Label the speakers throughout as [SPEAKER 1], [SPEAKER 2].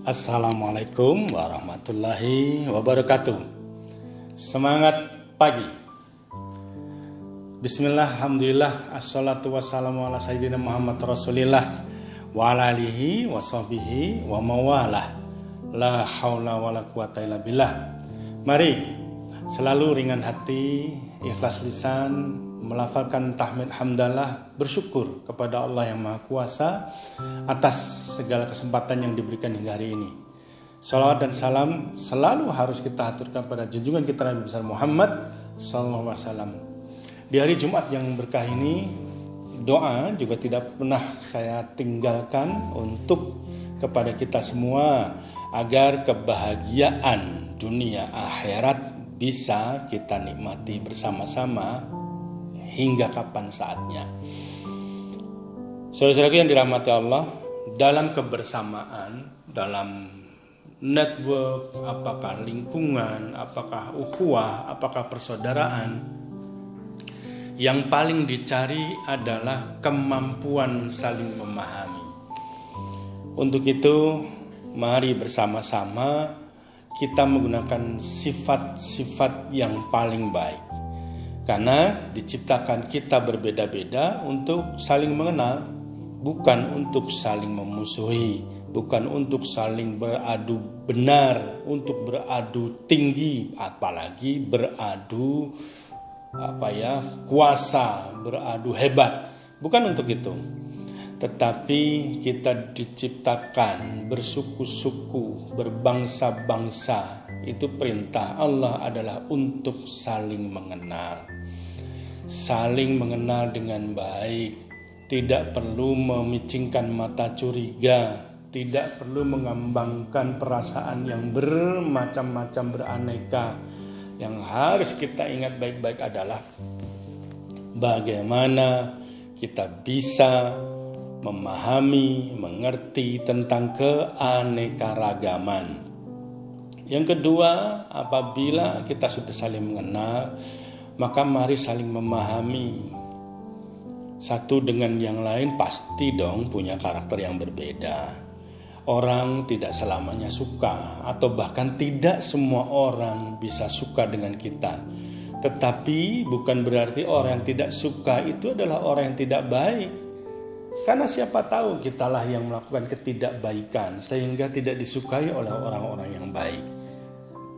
[SPEAKER 1] Assalamualaikum warahmatullahi wabarakatuh. Semangat pagi. Bismillah, alhamdulillah, assalatu wassalamu ala sayyidina Muhammad Rasulillah wa ala alihi wa sahbihi wa mawalah. La haula wa la quwata illa billah. Mari selalu ringan hati, ikhlas lisan, melafalkan tahmid hamdalah, bersyukur kepada Allah yang Maha Kuasa atas segala kesempatan yang diberikan hingga hari ini. Salawat dan salam selalu harus kita haturkan pada junjungan kita Nabi besar Muhammad sallallahu alaihi wasallam. Di hari Jumat yang berkah ini, doa juga tidak pernah saya tinggalkan untuk kepada kita semua agar kebahagiaan dunia akhirat bisa kita nikmati bersama-sama hingga kapan saatnya. Saudara-saudaraku yang dirahmati Allah, dalam kebersamaan, dalam network, apakah lingkungan, apakah ukhuwah, apakah persaudaraan, yang paling dicari adalah kemampuan saling memahami. Untuk itu, mari bersama-sama kita menggunakan sifat-sifat yang paling baik. Karena diciptakan kita berbeda-beda untuk saling mengenal, bukan untuk saling memusuhi, bukan untuk saling beradu benar, untuk beradu tinggi, apalagi beradu kuasa, beradu hebat. Bukan untuk itu. Tetapi kita diciptakan bersuku-suku, berbangsa-bangsa. Itu perintah Allah adalah untuk saling mengenal. Saling mengenal dengan baik. Tidak perlu memicingkan mata curiga, tidak perlu mengambangkan perasaan yang bermacam-macam, beraneka. Yang harus kita ingat baik-baik adalah bagaimana kita bisa memahami, mengerti tentang keanekaragaman. Yang kedua, apabila kita sudah saling mengenal, maka mari saling memahami. Satu dengan yang lain pasti dong punya karakter yang berbeda. Orang tidak selamanya suka, atau bahkan tidak semua orang bisa suka dengan kita. Tetapi bukan berarti orang yang tidak suka itu adalah orang yang tidak baik. Karena siapa tahu kitalah yang melakukan ketidakbaikan sehingga tidak disukai oleh orang-orang yang baik.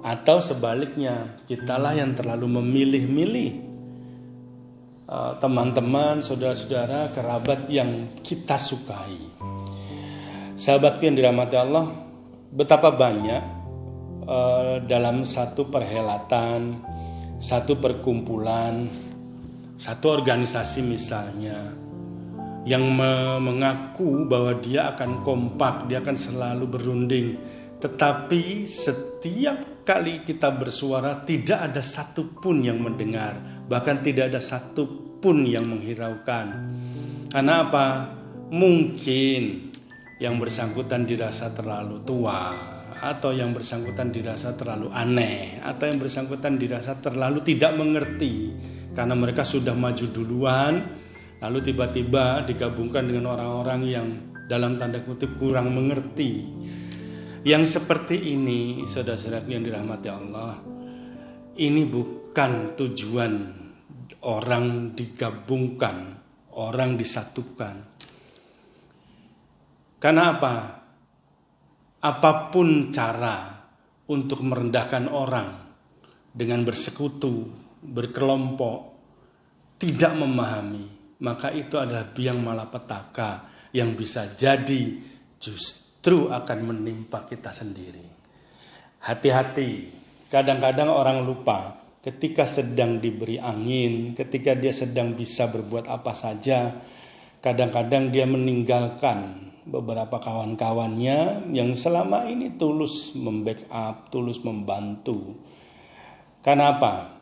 [SPEAKER 1] Atau sebaliknya, kitalah yang terlalu memilih-milih teman-teman, saudara-saudara, kerabat yang kita sukai. Sahabatku yang dirahmati Allah, betapa banyak dalam satu perhelatan, satu perkumpulan, satu organisasi misalnya, yang mengaku bahwa dia akan kompak, dia akan selalu berunding. Tetapi setiap kali kita bersuara tidak ada satupun yang mendengar, bahkan tidak ada satupun yang menghiraukan. Karena apa? Mungkin yang bersangkutan dirasa terlalu tua, atau yang bersangkutan dirasa terlalu aneh, atau yang bersangkutan dirasa terlalu tidak mengerti, karena mereka sudah maju duluan, lalu tiba-tiba digabungkan dengan orang-orang yang dalam tanda kutip kurang mengerti. Yang seperti ini, saudara-saudara yang dirahmati Allah, ini bukan tujuan orang digabungkan, orang disatukan. Karena apa? Apapun cara untuk merendahkan orang dengan bersekutu, berkelompok, tidak memahami, maka itu adalah biang malapetaka yang bisa jadi justru akan menimpa kita sendiri. Hati-hati, kadang-kadang orang lupa ketika sedang diberi angin, ketika dia sedang bisa berbuat apa saja, kadang-kadang dia meninggalkan beberapa kawan-kawannya yang selama ini tulus membackup, tulus membantu. Karena apa?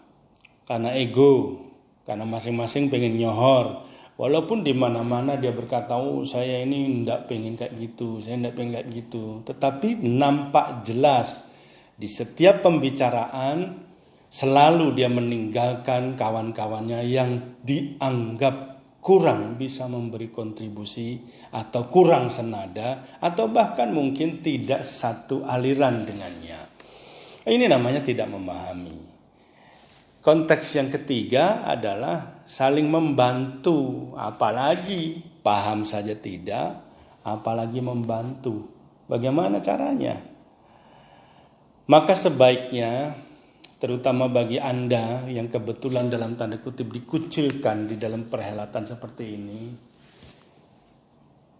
[SPEAKER 1] Karena ego, karena masing-masing pengen nyohor. Walaupun di mana-mana dia berkata, oh saya ini enggak pengen kayak gitu, saya enggak pengen kayak gitu. Tetapi nampak jelas di setiap pembicaraan selalu dia meninggalkan kawan-kawannya yang dianggap kurang bisa memberi kontribusi atau kurang senada atau bahkan mungkin tidak satu aliran dengannya. Ini namanya tidak memahami. Konteks yang ketiga adalah saling membantu, apalagi paham saja tidak, apalagi membantu. Bagaimana caranya? Maka sebaiknya, terutama bagi Anda yang kebetulan dalam tanda kutip dikucilkan di dalam perhelatan seperti ini,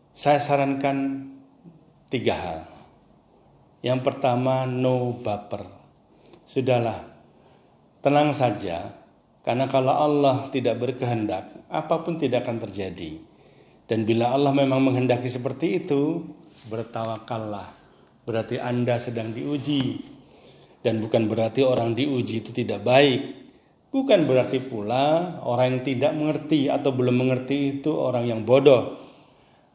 [SPEAKER 1] saya sarankan 3 hal. Yang pertama, no baper. Sudahlah, tenang saja, karena kalau Allah tidak berkehendak, apapun tidak akan terjadi. Dan bila Allah memang menghendaki seperti itu, bertawakallah. Berarti Anda sedang diuji. Dan bukan berarti orang diuji itu tidak baik. Bukan berarti pula orang yang tidak mengerti atau belum mengerti itu orang yang bodoh.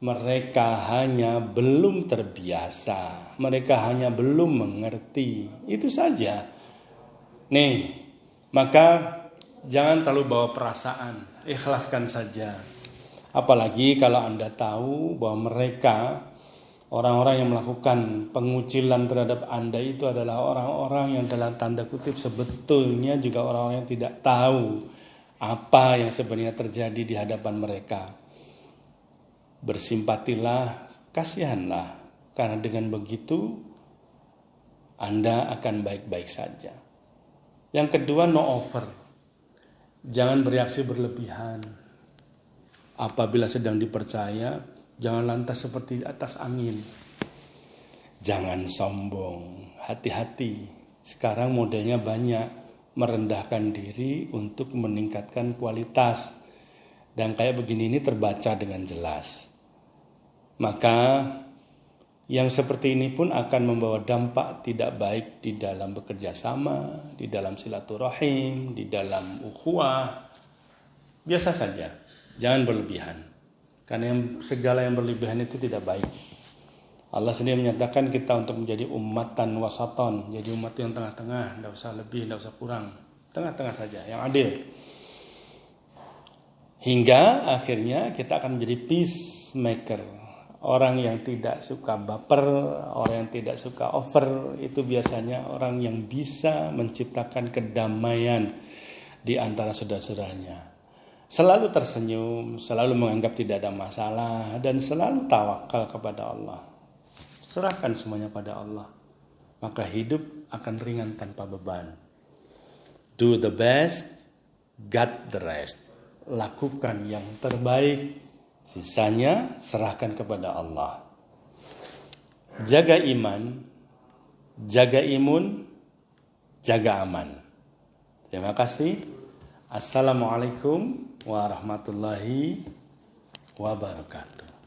[SPEAKER 1] Mereka hanya belum terbiasa. Mereka hanya belum mengerti. Itu saja. Nih, maka jangan terlalu bawa perasaan. Ikhlaskan saja. Apalagi kalau Anda tahu bahwa mereka, orang-orang yang melakukan pengucilan terhadap Anda itu adalah orang-orang yang dalam tanda kutip sebetulnya juga orang-orang yang tidak tahu apa yang sebenarnya terjadi di hadapan mereka. Bersimpatilah, kasihanlah, karena dengan begitu Anda akan baik-baik saja. Yang kedua, no over. Jangan bereaksi berlebihan. Apabila sedang dipercaya, jangan lantas seperti di atas angin. Jangan sombong, hati-hati. Sekarang modelnya banyak, merendahkan diri untuk meningkatkan kualitas. Dan kayak begini ini terbaca dengan jelas. Maka yang seperti ini pun akan membawa dampak tidak baik di dalam bekerja sama, di dalam silaturahim, di dalam ukhuwah. Biasa saja, jangan berlebihan. Karena segala yang berlebihan itu tidak baik. Allah sendiri menyatakan kita untuk menjadi ummatan wasaton. Jadi umat yang tengah-tengah, tidak usah lebih, tidak usah kurang. Tengah-tengah saja, yang adil. Hingga akhirnya kita akan menjadi peacemaker. Orang yang tidak suka baper, orang yang tidak suka over, itu biasanya orang yang bisa menciptakan kedamaian di antara saudara-saudaranya. Selalu tersenyum, selalu menganggap tidak ada masalah, dan selalu tawakal kepada Allah. Serahkan semuanya pada Allah. Maka hidup akan ringan tanpa beban. Do the best, got the rest. Lakukan yang terbaik, sisanya serahkan kepada Allah. Jaga iman, jaga imun, jaga aman. Terima kasih. Assalamualaikum warahmatullahi wabarakatuh.